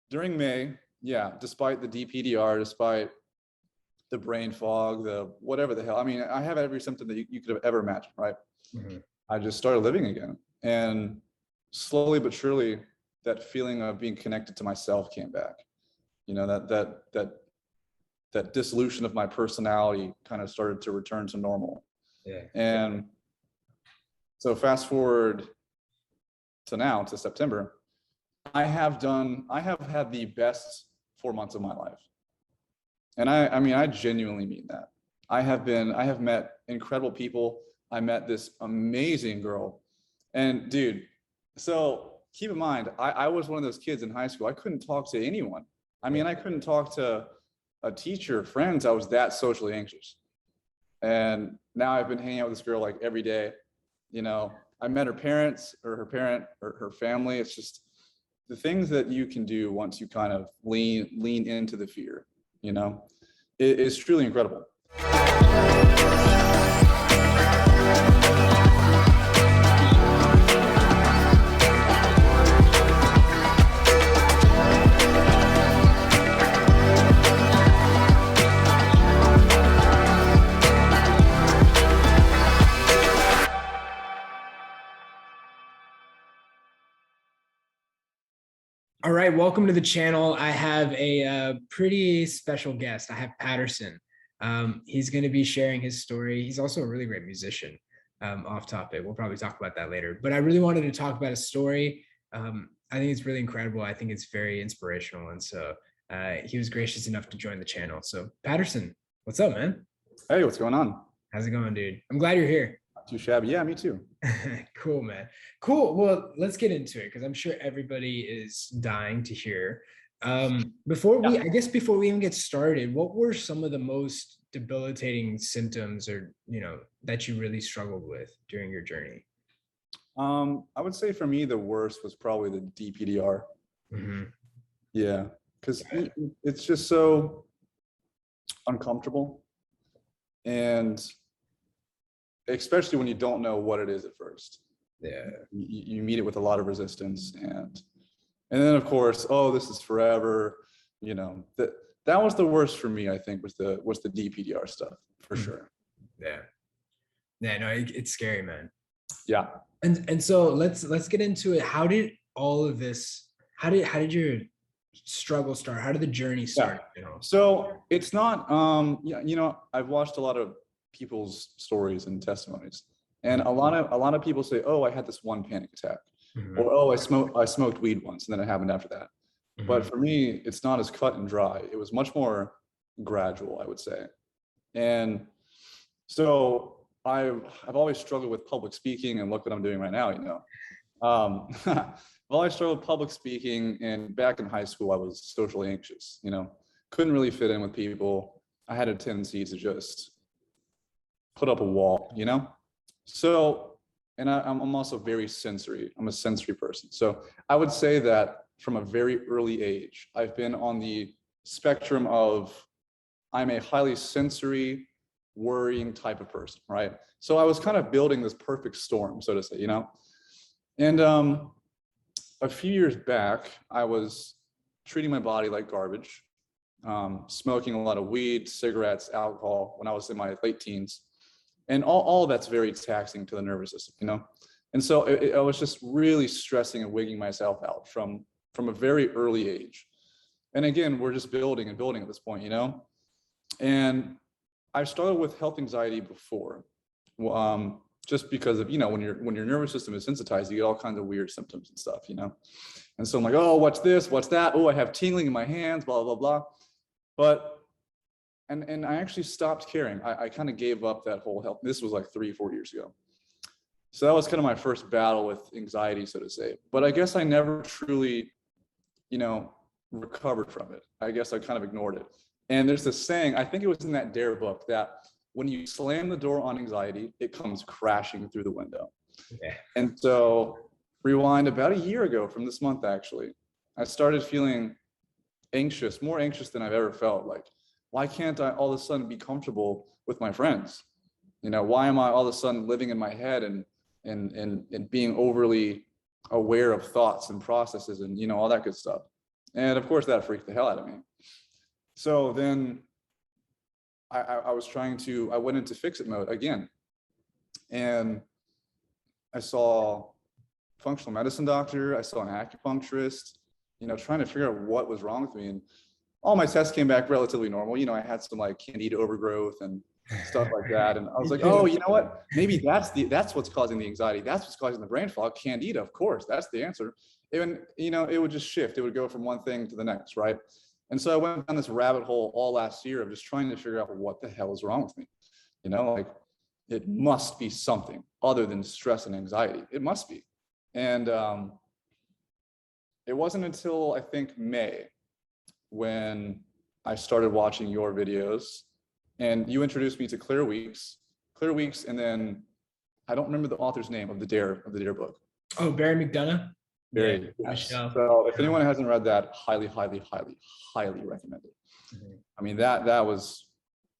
During May, yeah, despite the DPDR, despite the brain fog, the whatever the hell. I mean, I have every symptom that you could have ever imagined, right? Mm-hmm. I just started living again. And slowly but surely, that feeling of being connected to myself came back. You know, that dissolution of my personality kind of started to return to normal. Yeah. And so fast forward to now, to September, I have had the best 4 months of my life. And I mean, I genuinely mean that. I have met incredible people. I met this amazing girl. And dude, so keep in mind, I was one of those kids in high school. I couldn't talk to anyone. I mean, I couldn't talk to a teacher, friends. I was that socially anxious. And now I've been hanging out with this girl like every day. You know, I met her parents or her parent or her family. It's just the things that you can do once you kind of lean into the fear, you know, it is truly incredible. All right, welcome to the channel. I have a pretty special guest. I have Patterson. He's going to be sharing his story. He's also a really great musician. Off topic, we'll probably talk about that later. But I really wanted to talk about a story. I think it's really incredible. I think it's very inspirational, and so he was gracious enough to join the channel. So Patterson, what's up, man? Hey, what's going on? How's it going, dude? I'm glad you're here. Not too shabby. Yeah, me too. Cool, man. Cool. Well, let's get into it because I'm sure everybody is dying to hear. Before we even get started, what were some of the most debilitating symptoms or, that you really struggled with during your journey? I would say for me, the worst was probably the DPDR. Mm-hmm. Yeah, because it's just so uncomfortable. And especially when you don't know what it is at first. Yeah. You meet it with a lot of resistance. And then of course, oh, this is forever. You know, that was the worst for me, I think, was the DPDR stuff for sure. Yeah. Yeah, no, it's scary, man. Yeah. And so let's get into it. How did all of this, how did your struggle start? How did the journey start? Yeah. So it's not, I've watched a lot of people's stories and testimonies, and a lot of people say, oh, I had this one panic attack, or oh, I smoked weed once and then it happened after that. But for me, it's not as cut and dry. It was much more gradual, I would say. And so I've always struggled with public speaking, and look what I'm doing right now, I've always struggled with public speaking, and back in high school I was socially anxious, couldn't really fit in with people. I had a tendency to just put up a wall, So, and I'm also very sensory. I'm a sensory person. So I would say that from a very early age, I've been on the spectrum of, I'm a highly sensory, worrying type of person, right? So I was kind of building this perfect storm, so to say, And a few years back, I was treating my body like garbage, smoking a lot of weed, cigarettes, alcohol when I was in my late teens. And all that's very taxing to the nervous system, And so I was just really stressing and wigging myself out from a very early age. And again, we're just building and building at this point, And I struggled with health anxiety before, just because of, when your nervous system is sensitized, you get all kinds of weird symptoms and stuff, And so I'm like, oh, what's this? What's that? Oh, I have tingling in my hands, blah, blah, blah. But And I actually stopped caring. I kind of gave up that whole health. This was like 3-4 years ago. So that was kind of my first battle with anxiety, so to say. But I guess I never truly, recovered from it. I guess I kind of ignored it. And there's this saying, I think it was in that Dare book, that when you slam the door on anxiety, it comes crashing through the window. Yeah. And so rewind about a year ago from this month, actually, I started feeling anxious, more anxious than I've ever felt. Like, why can't I all of a sudden be comfortable with my friends? Why am I all of a sudden living in my head and being overly aware of thoughts and processes and, all that good stuff? And of course that freaked the hell out of me. So then I was I went into fix-it mode again. And I saw functional medicine doctor, I saw an acupuncturist, trying to figure out what was wrong with me. And all my tests came back relatively normal. I had some like candida overgrowth and stuff like that. And I was like, oh, you know what? Maybe that's what's causing the anxiety. That's what's causing the brain fog. Candida, of course, that's the answer. Even, it would just shift. It would go from one thing to the next, right? And so I went down this rabbit hole all last year of just trying to figure out what the hell is wrong with me. Like it must be something other than stress and anxiety. It must be. And it wasn't until I think May when I started watching your videos and you introduced me to Clear Weeks, and then I don't remember the author's name of the Dare book. Oh, Barry McDonough. Barry, yes. So if anyone hasn't read that, highly, highly, highly, highly recommend it. I mean, that was,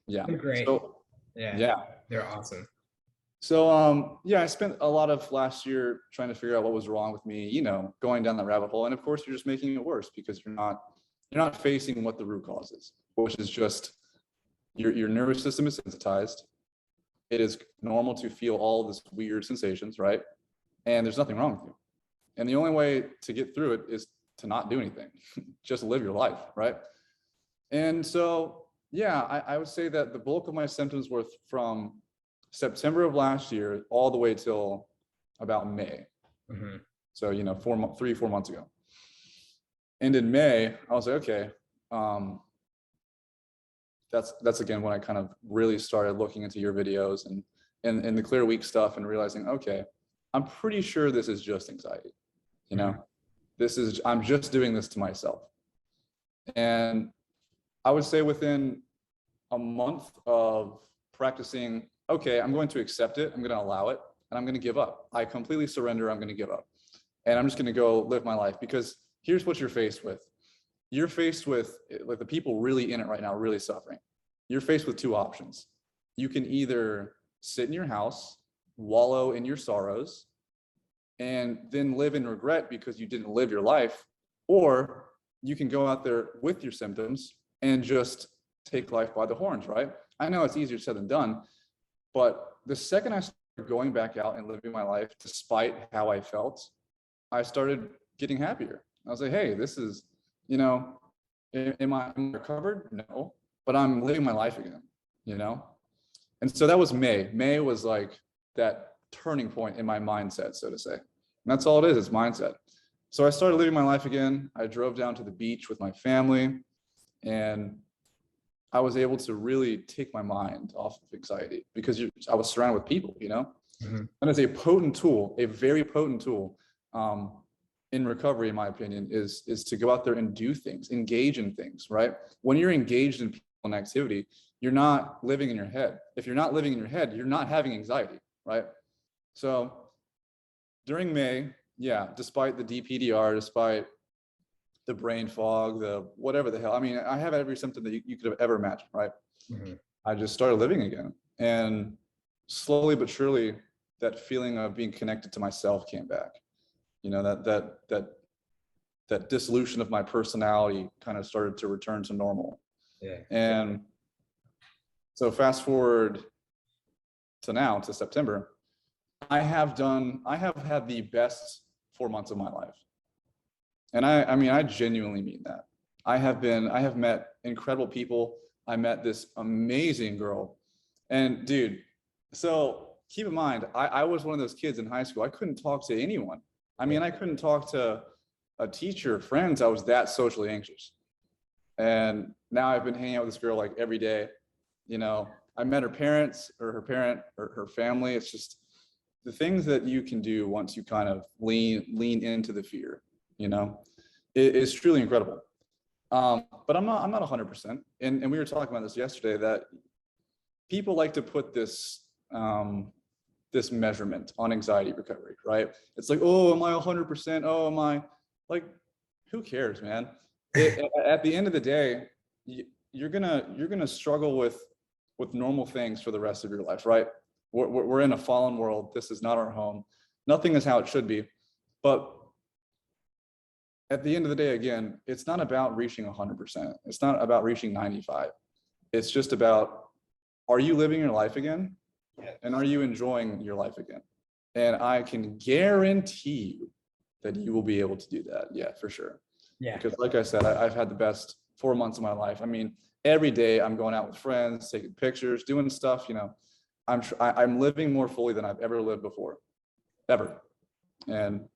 yeah. They're great. So, yeah. They're awesome. So, yeah, I spent a lot of last year trying to figure out what was wrong with me, going down that rabbit hole. And of course, you're just making it worse because you're not facing what the root cause is, which is just your nervous system is sensitized. It is normal to feel all this weird sensations, right? And there's nothing wrong with you. And the only way to get through it is to not do anything, just live your life, right? And so, yeah, I would say that the bulk of my symptoms were from September of last year all the way till about May. So, 3-4 months ago. And in May, I was like, okay, that's again when I kind of really started looking into your videos and the Clear Week stuff and realizing, okay, I'm pretty sure this is just anxiety. I'm just doing this to myself. And I would say within a month of practicing, okay, I'm going to accept it, I'm going to allow it, and I'm going to give up. I completely surrender, I'm going to give up. And I'm just going to go live my life, because here's what you're faced with. You're faced with, like, the people really in it right now, really suffering. You're faced with two options. You can either sit in your house, wallow in your sorrows, and then live in regret because you didn't live your life, or you can go out there with your symptoms and just take life by the horns, right? I know it's easier said than done, but the second I started going back out and living my life, despite how I felt, I started getting happier. I was like, hey, this is, am I recovered? No, but I'm living my life again, And so that was May. May was like that turning point in my mindset, so to say. And that's all it is, it's mindset. So I started living my life again. I drove down to the beach with my family, and I was able to really take my mind off of anxiety because I was surrounded with people, And it's a potent tool, a very potent tool in recovery, in my opinion, is to go out there and do things, engage in things, right? When you're engaged in people and activity, you're not living in your head. If you're not living in your head, you're not having anxiety, right? So during May, yeah, despite the DPDR, despite the brain fog, the whatever the hell, I mean, I have every symptom that you could have ever imagined, right? I just started living again. And slowly but surely, that feeling of being connected to myself came back. That dissolution of my personality kind of started to return to normal. Yeah. And so fast forward to now, to September, I have had the best 4 months of my life. And I mean, I genuinely mean that. I have met incredible people. I met this amazing girl. And dude, so keep in mind, I was one of those kids in high school. I couldn't talk to anyone. I mean, I couldn't talk to a teacher, friends. I was that socially anxious. And now I've been hanging out with this girl like every day. I met her parents, or her parent, or her family. It's just the things that you can do once you kind of lean into the fear, it is truly incredible. But I'm not 100%. And we were talking about this yesterday, that people like to put this this measurement on anxiety recovery, right? It's like, oh, am I 100%? Oh, am I, like, who cares, man? At the end of the day, you're gonna struggle with normal things for the rest of your life, right? We're in a fallen world. This is not our home. Nothing is how it should be. But at the end of the day, again, it's not about reaching 100%. It's not about reaching 95. It's just about, are you living your life again? And are you enjoying your life again? And I can guarantee you that you will be able to do that. Yeah, for sure. Yeah. Because like I said, I've had the best 4 months of my life. I mean, every day I'm going out with friends, taking pictures, doing stuff, you know, I'm living more fully than I've ever lived before, ever. And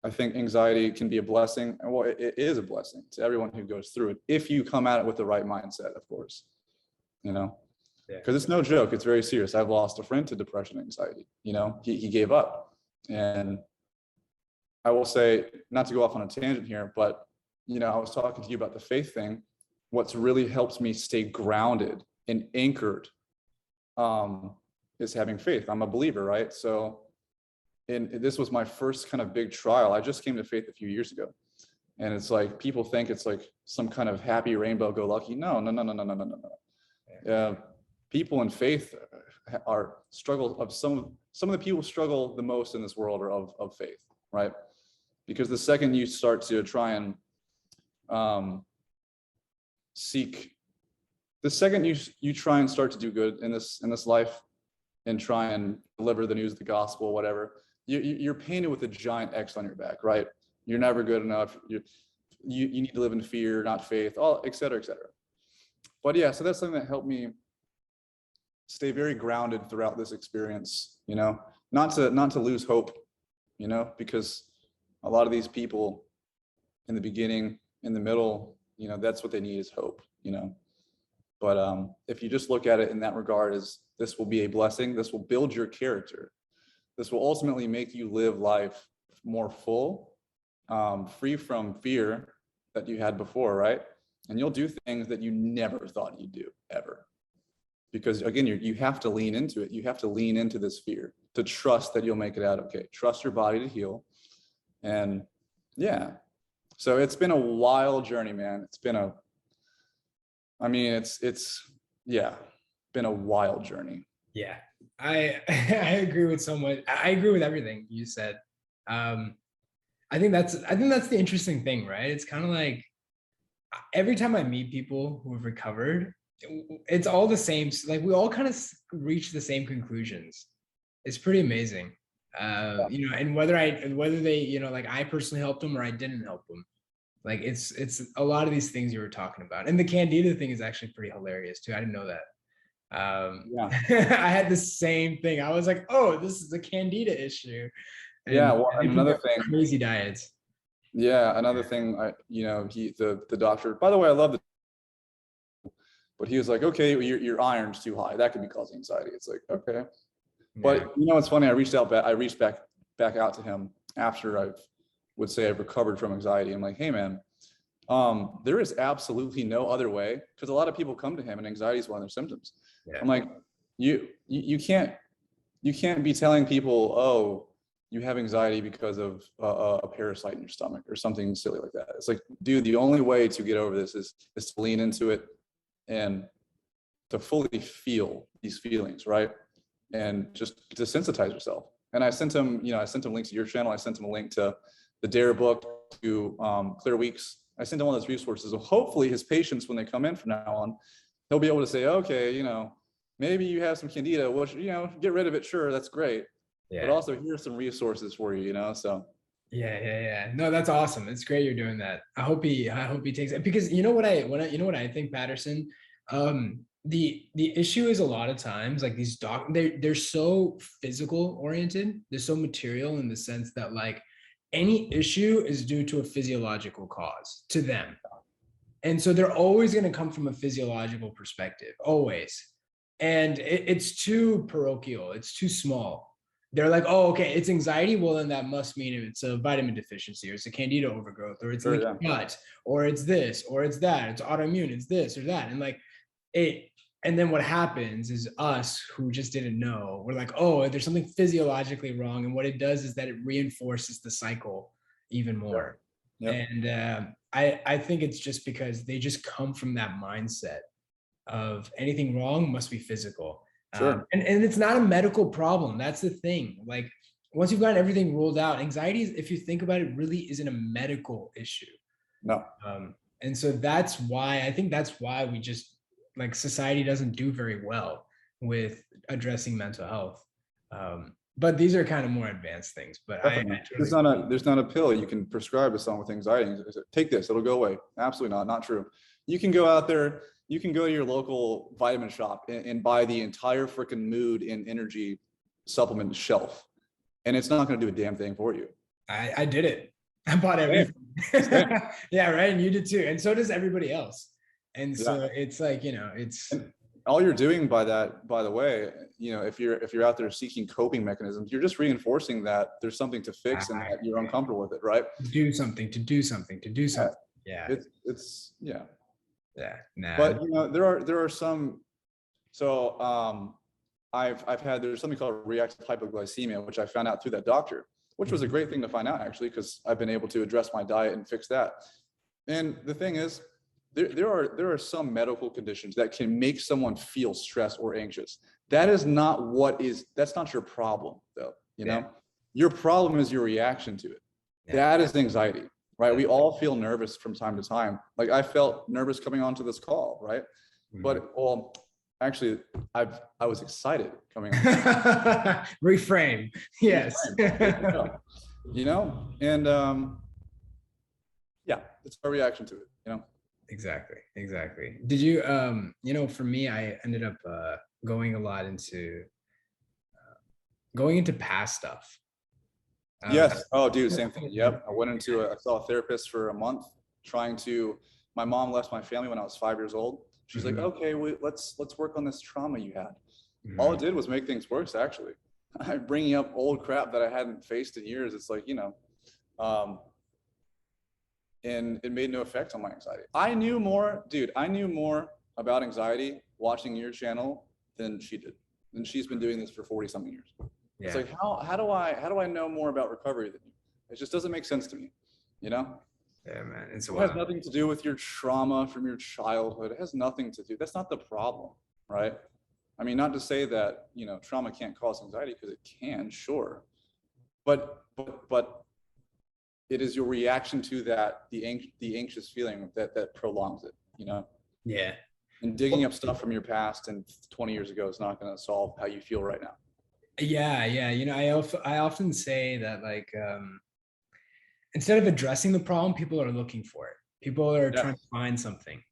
I think anxiety can be a blessing. And well, it is a blessing to everyone who goes through it, if you come at it with the right mindset, of course, you know, because it's no joke. It's very serious. I've lost a friend to depression, anxiety, you know, he gave up. And I will say, not to go off on a tangent here, but, you know, I was talking to you about the faith thing. What's really helps me stay grounded and anchored is having faith. I'm a believer, right? So, and this was my first kind of big trial. I just came to faith a few years ago. And it's like, people think it's like some kind of happy rainbow go lucky. No. People in faith are struggle of some of the people struggle the most in this world are of faith, right? Because the second you start to try and the second you try and start to do good in this life and try and deliver the news of the gospel, whatever, you're painted with a giant X on your back, right? You're never good enough. You need to live in fear, not faith, all et cetera, et cetera. But yeah, so that's something that helped me stay very grounded throughout this experience, you know, not to lose hope, you know, because a lot of these people in the beginning, in the middle, you know, that's what they need is hope, you know. But if you just look at it in that regard, as this will be a blessing, this will build your character. This will ultimately make you live life more full, free from fear that you had before, right? And you'll do things that you never thought you'd do, ever. Because again, you have to lean into it. You have to lean into this fear to trust that you'll make it out okay. Trust your body to heal. And yeah, so it's been a wild journey, man. It's been been a wild journey. Yeah, I I agree with so much. I agree with everything you said. I think that's the interesting thing, right? It's kind of like every time I meet people who have recovered, it's all the same. Like we all kind of reach the same conclusions. It's pretty amazing. You know, and whether they, you know, like I personally helped them or I didn't help them. Like it's a lot of these things you were talking about. And the candida thing is actually pretty hilarious too. I didn't know that. I had the same thing. I was like, oh, this is a candida issue. And yeah, well, and another thing, crazy diets. Yeah, another thing, the doctor, by the way, I love the, but he was like, okay, your iron's too high. That could be causing anxiety. It's like, okay. But you know, it's funny. I reached back out to him after I've recovered from anxiety. I'm like, hey man, there is absolutely no other way, because a lot of people come to him and anxiety is one of their symptoms. Yeah. I'm like, you can't be telling people, oh, you have anxiety because of a parasite in your stomach or something silly like that. It's like, dude, the only way to get over this is to lean into it and to fully feel these feelings, right? And just to sensitize yourself. And I sent him links to your channel. I sent him a link to the Dare book, to Clear Weeks. I sent him all those resources. So hopefully his patients, when they come in from now on, he'll be able to say, okay, you know, maybe you have some candida, well, you know, get rid of it. Sure, that's great. Yeah. But also here's some resources for you, you know, so. Yeah. No, that's awesome. It's great you're doing that. I hope he takes it, because you know what I think, Patterson, the issue is a lot of times like these they're so physical oriented. They're so material in the sense that like any issue is due to a physiological cause to them. And so they're always going to come from a physiological perspective, always. And it's too parochial. It's too small. They're like, oh, okay, it's anxiety. Well, then that must mean it's a vitamin deficiency, or it's a candida overgrowth, or it's gut, or it's this, or it's that. It's autoimmune. It's this or that. And like it. And then what happens is us who just didn't know, we're like, oh, there's something physiologically wrong. And what it does is that it reinforces the cycle even more. Yep. And I think it's just because they just come from that mindset of anything wrong must be physical. Sure. And it's not a medical problem. That's the thing. Like once you've got everything ruled out, anxiety is, if you think about it, really isn't a medical issue. No. And so that's why, I think that's why we just, like, society doesn't do very well with addressing mental health. But these are kind of more advanced things, but Definitely. There's not a pill you can prescribe to someone with anxiety and say, take this, it'll go away. Absolutely not true. You can go out there, you can go to your local vitamin shop and buy the entire freaking mood and energy supplement shelf, and it's not going to do a damn thing for you. I did it. I bought everything. Yeah, right. And you did too. And so does everybody else. And so it's like, you know, it's and all you're doing by that, by the way, you know, if you're out there seeking coping mechanisms, you're just reinforcing that there's something to fix and that you're uncomfortable with it, right? Do something. Yeah. It's yeah. Yeah. Nah. But you know, there are some. So there's something called reactive hypoglycemia, which I found out through that doctor, which was a great thing to find out actually, because I've been able to address my diet and fix that. And the thing is, there are some medical conditions that can make someone feel stressed or anxious. That's not your problem though. You know, your problem is your reaction to it. That is anxiety, right? We all feel nervous from time to time. Like I felt nervous coming onto this call, right? But actually, I was excited coming on. Reframe. Yes. You know, and yeah, it's our reaction to it, you know. Exactly. Did you you know, for me, I ended up going a lot into past stuff. Yes. Oh, dude, same thing. Yep. I saw a therapist for a month my mom left my family when I was 5 years old. She's like, okay, let's work on this trauma you had. All it did was make things worse, actually. I'm bringing up old crap that I hadn't faced in years. It's like, you know, and it made no effect on my anxiety. I knew more about anxiety watching your channel than she did. And she's been doing this for 40 something years. Yeah. It's like, how do I know more about recovery than you? It just doesn't make sense to me, you know? Yeah, man. It has nothing to do with your trauma from your childhood. It has nothing to do. That's not the problem, right? I mean, not to say that, you know, trauma can't cause anxiety, because it can, sure. But it is your reaction to that, the anxious feeling that prolongs it, you know? Yeah. And digging up stuff from your past and 20 years ago is not going to solve how you feel right now. Yeah. You know, I often say that, like, instead of addressing the problem, people are looking for it. People are trying to find something.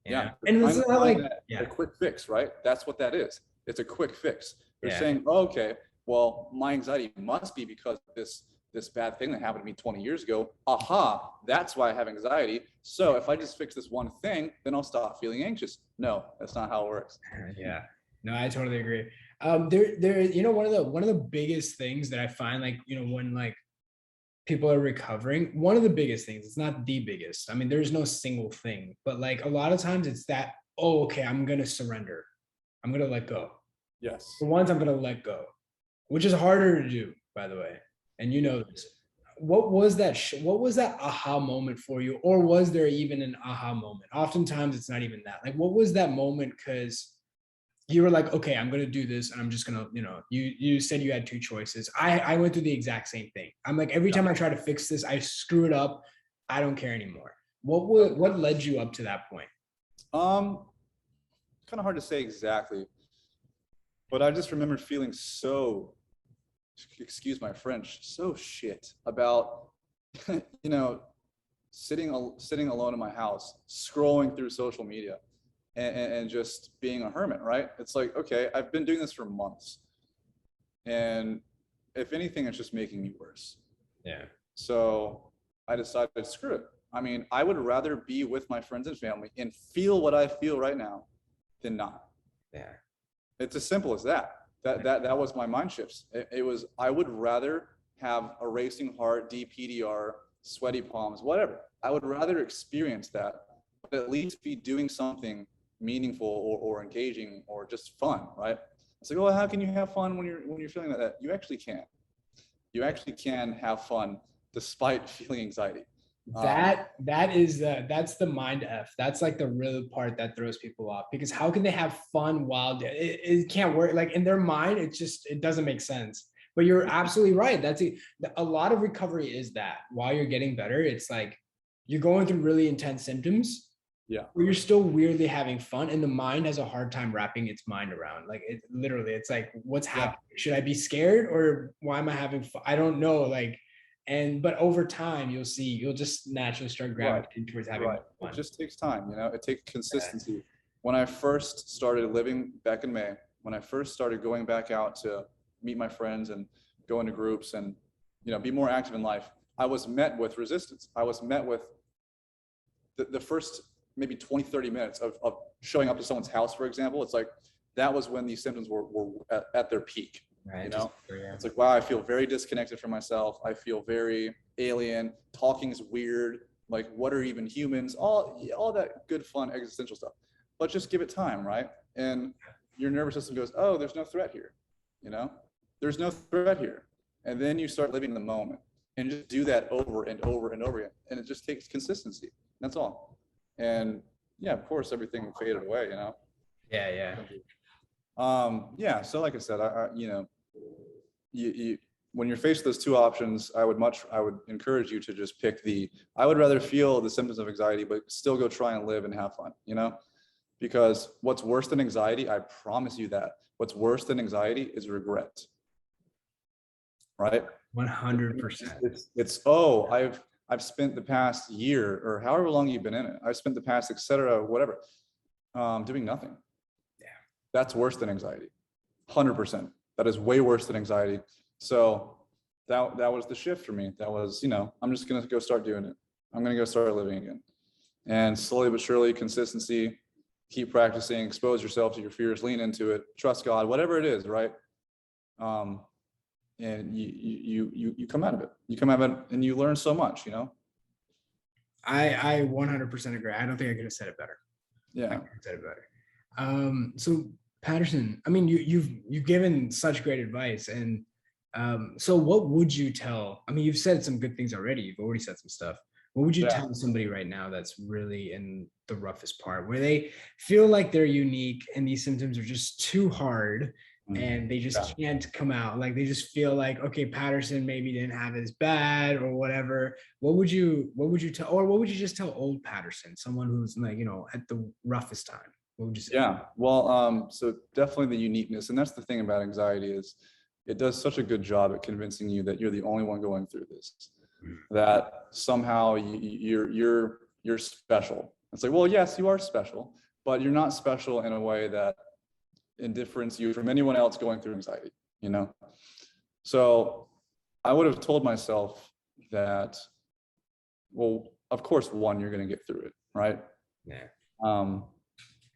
Yeah. And this is like a quick fix, right? That's what that is. It's a quick fix. They're saying, oh, okay, well, my anxiety must be because of this bad thing that happened to me 20 years ago. Aha, that's why I have anxiety. So if I just fix this one thing, then I'll stop feeling anxious. No, that's not how it works. Yeah. No, I totally agree. There, you know, one of the biggest things that I find, like, you know, when like people are recovering, one of the biggest things, it's not the biggest, I mean, there's no single thing, but like a lot of times it's that, oh, okay, I'm going to surrender. I'm going to let go. Yes. For once, I'm going to let go, which is harder to do, by the way. And you know this. What was that aha moment for you? Or was there even an aha moment? Oftentimes it's not even that. Like, what was that moment? Because you were like, okay, I'm going to do this. And I'm just going to, you know, you said you had two choices. I went through the exact same thing. I'm like, every time I try to fix this, I screw it up. I don't care anymore. What led you up to that point? Kind of hard to say exactly, but I just remember feeling so, excuse my French, so shit about, you know, sitting alone in my house, scrolling through social media and just being a hermit, right? It's like, okay, I've been doing this for months, and if anything, it's just making me worse. Yeah. So I decided, screw it. I mean, I would rather be with my friends and family and feel what I feel right now than not. Yeah. It's as simple as that. That was my mind shifts. It was, I would rather have a racing heart, DPDR, sweaty palms, whatever. I would rather experience that, but at least be doing something meaningful or engaging or just fun, right? It's like, oh, how can you have fun when you're feeling that? You actually can. You actually can have fun despite feeling anxiety. That's the mind F. That's like the real part that throws people off, because how can they have fun while it can't work? Like in their mind, it doesn't make sense. But you're absolutely right. A lot of recovery is that while you're getting better, it's like you're going through really intense symptoms, Yeah. where you're still weirdly having fun, and the mind has a hard time wrapping its mind around. Like it literally, it's like, what's happening? Should I be scared, or why am I having fun? I don't know. Like, but over time, you'll just naturally start gravitating towards having fun. It just takes time, you know, it takes consistency. When I first started living back in May, when I first started going back out to meet my friends and go into groups and, you know, be more active in life, I was met with resistance. I was met with the first maybe 20, 30 minutes of showing up to someone's house, for example. It's like, that was when these symptoms were at their peak. Right. You know, it's like, wow, I feel very disconnected from myself. I feel very alien. Talking is weird. Like, what are even humans? All that good, fun, existential stuff. But just give it time, right? And your nervous system goes, oh, there's no threat here. You know, there's no threat here. And then you start living in the moment and just do that over and over and over again. And it just takes consistency. That's all. And yeah, of course, everything faded away, you know? Yeah. Yeah. So like I said, you know, you when you're faced with those two options, I would encourage you to just pick I would rather feel the symptoms of anxiety, but still go try and live and have fun, you know? Because what's worse than anxiety, I promise you that, what's worse than anxiety is regret. Right? 100%. It's I've spent the past year or however long you've been in it, I've spent the past, etc., whatever, doing nothing. Yeah. That's worse than anxiety. 100%. That is way worse than anxiety. So that was the shift for me. That was, you know, I'm just going to go start doing it. I'm going to go start living again. And slowly but surely, consistency, keep practicing, expose yourself to your fears, lean into it, trust God, whatever it is, right? And you come out of it. You come out of it and you learn so much, you know? I 100% agree. I don't think I could have said it better. Yeah. I could have said it better. So Patterson, I mean, you've given such great advice. And so what would you tell? I mean, you've said some good things already. You've already said some stuff. What would you tell somebody right now that's really in the roughest part, where they feel like they're unique and these symptoms are just too hard and they just can't come out? Like, they just feel like, okay, Patterson maybe didn't have it as bad or whatever. What would you tell, or what would you just tell old Patterson, someone who's like, you know, at the roughest time? What would you say? Yeah, well, so definitely the uniqueness. And that's the thing about anxiety, is it does such a good job at convincing you that you're the only one going through this, that somehow you're special. It's like, well, yes, you are special, but you're not special in a way that indifference you from anyone else going through anxiety, you know? So I would have told myself that, well, of course, one, you're going to get through it, right? Yeah.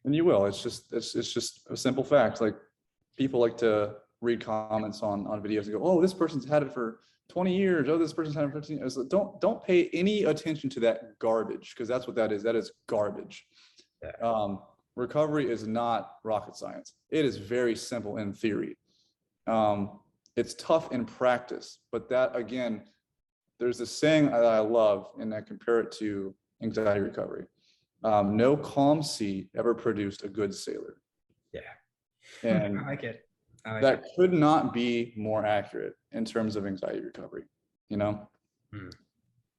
And you will. It's just a simple fact. Like, people like to read comments on videos and go, oh, this person's had it for 20 years. Oh, this person's had it for 15 years. So don't pay any attention to that garbage, because that's what that is. That is garbage. Yeah. Recovery is not rocket science. It is very simple in theory. It's tough in practice, but that, again, there's this saying that I love, and I compare it to anxiety recovery. No calm sea ever produced a good sailor. Yeah. And I like it. That could not be more accurate in terms of anxiety recovery, you know?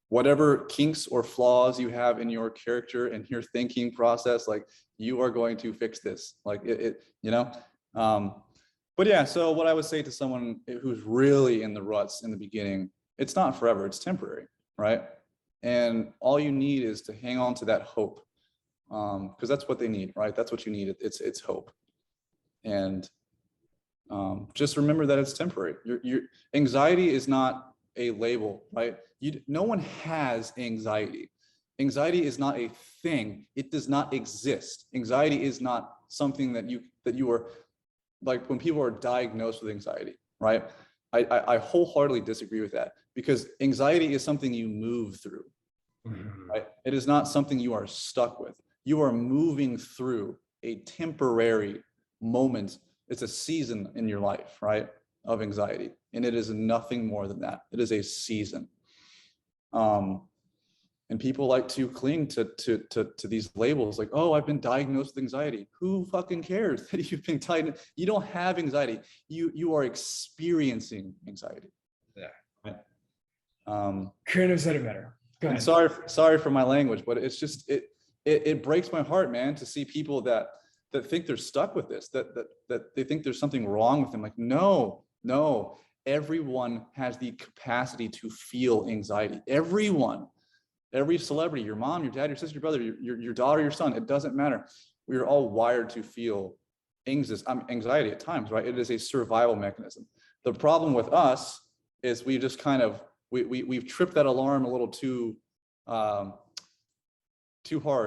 Whatever kinks or flaws you have in your character and your thinking process, like, you are going to fix this, like you know? But yeah, so what I would say to someone who's really in the ruts in the beginning, it's not forever, it's temporary, right? And all you need is to hang on to that hope, because that's what they need, right? That's what you need. It's hope. And just remember that it's temporary. Your anxiety is not a label, right? No one has anxiety. Anxiety is not a thing. It does not exist. Anxiety is not something that you are, like, when people are diagnosed with anxiety, right? I wholeheartedly disagree with that, because anxiety is something you move through, right? It is not something you are stuck with. You are moving through a temporary moment. It's a season in your life, right, of anxiety. And it is nothing more than that. It is a season. And people like to cling to these labels like, oh, I've been diagnosed with anxiety. Who fucking cares that you've been diagnosed? You don't have anxiety. You are experiencing anxiety. Yeah. Right. Couldn't have said it better. Go ahead. Sorry for my language, but it's just it breaks my heart, man, to see people that think they're stuck with this, that they think there's something wrong with them. Like, no, everyone has the capacity to feel anxiety. Everyone. Every celebrity, your mom, your dad, your sister, your brother, your daughter, your son, it doesn't matter. We are all wired to feel anxiety at times, right? It is a survival mechanism. The problem with us is we just kind of, we've tripped that alarm a little too hard,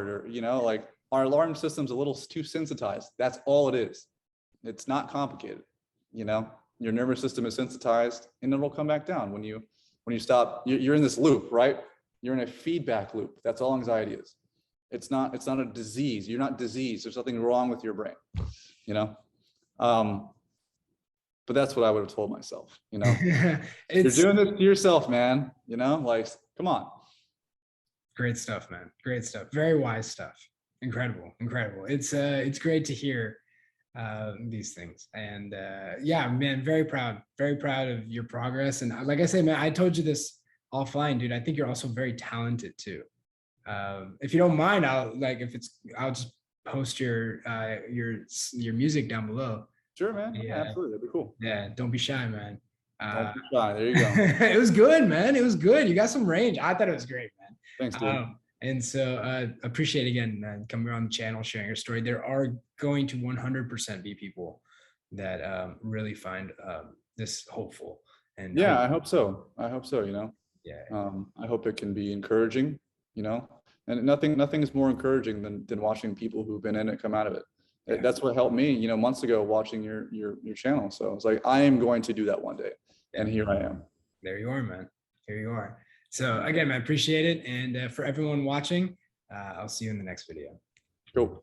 or, like our alarm system's a little too sensitized. That's all it is. It's not complicated. Your nervous system is sensitized and it'll come back down when you stop. You're in this loop, right? You're in a feedback loop. That's all anxiety is. It's not a disease. You're not diseased. There's nothing wrong with your brain, but that's what I would have told myself, You're doing this to yourself, man, like, come on. Great stuff, man. Great stuff. Very wise stuff. Incredible. It's great to hear these things. And yeah, man, very proud of your progress. And like I say, man, I told you this offline, dude. I think you're also very talented too. If you don't mind, I'll just post your music down below. Sure, man. Yeah, absolutely. That'd be cool. Yeah, don't be shy, man. Don't be shy. There you go. It was good, man. It was good. You got some range. I thought it was great, man. Thanks, dude. And so appreciate again, man, coming on the channel, sharing your story. There are going to 100% be people that really find this hopeful. And yeah, I hope so. Yeah. I hope it can be encouraging, and nothing is more encouraging than watching people who've been in it come out of it. Yeah. That's what helped me, months ago, watching your channel. So it's like, I am going to do that one day. And here I am. There you are, man. Here you are. So again, man, appreciate it. And for everyone watching, I'll see you in the next video. Cool.